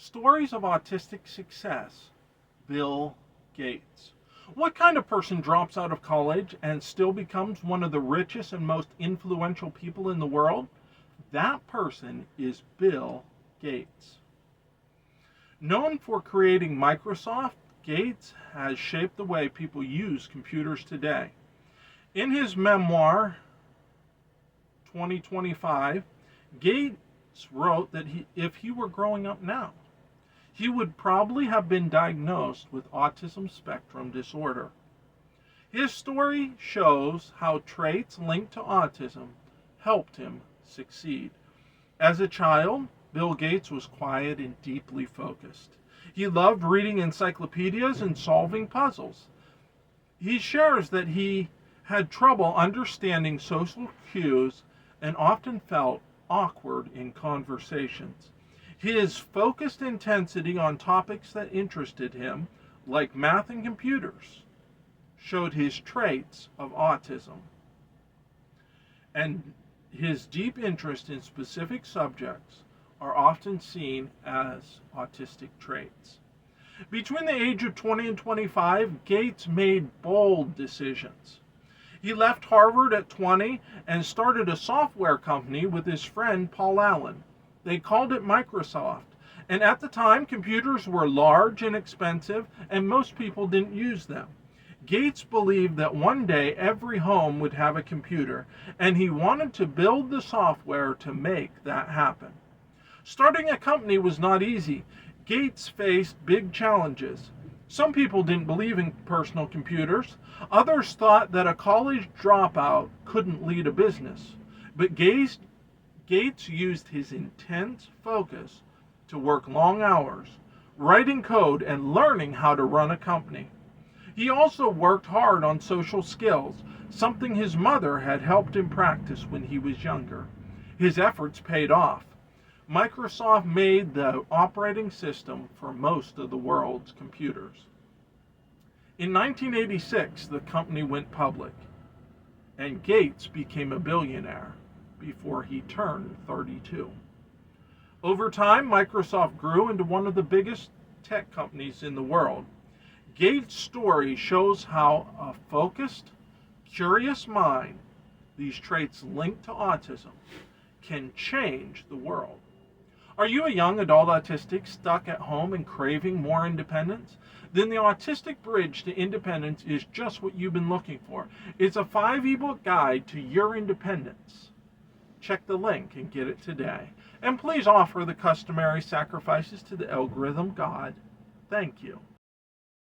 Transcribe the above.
Stories of Autistic Success, Bill Gates. What kind of person drops out of college and still becomes one of the richest and most influential people in the world? That person is Bill Gates. Known for creating Microsoft, Gates has shaped the way people use computers today. In his memoir, 2025, Gates wrote that if he were growing up now, he would probably have been diagnosed with autism spectrum disorder. His story shows how traits linked to autism helped him succeed. As a child, Bill Gates was quiet and deeply focused. He loved reading encyclopedias and solving puzzles. He shares that he had trouble understanding social cues and often felt awkward in conversations. His focused intensity on topics that interested him, like math and computers, showed his traits of autism. And his deep interest in specific subjects are often seen as autistic traits. Between the age of 20 and 25, Gates made bold decisions. He left Harvard at 20 and started a software company with his friend Paul Allen. They called it Microsoft. And at the time, computers were large and expensive, and most people didn't use them. Gates believed that one day every home would have a computer, and he wanted to build the software to make that happen. Starting a company was not easy. Gates faced big challenges. Some people didn't believe in personal computers. Others thought that a college dropout couldn't lead a business. But Gates used his intense focus to work long hours, writing code and learning how to run a company. He also worked hard on social skills, something his mother had helped him practice when he was younger. His efforts paid off. Microsoft made the operating system for most of the world's computers. In 1986, the company went public, and Gates became a billionaire before he turned 32. Over time, Microsoft grew into one of the biggest tech companies in the world. Gates' story shows how a focused, curious mind, these traits linked to autism, can change the world. Are you a young adult autistic stuck at home and craving more independence? Then the Autistic Bridge to Independence is just what you've been looking for. It's a 5 ebook guide to your independence. Check the link and get it today. And please offer the customary sacrifices to the algorithm god. Thank you.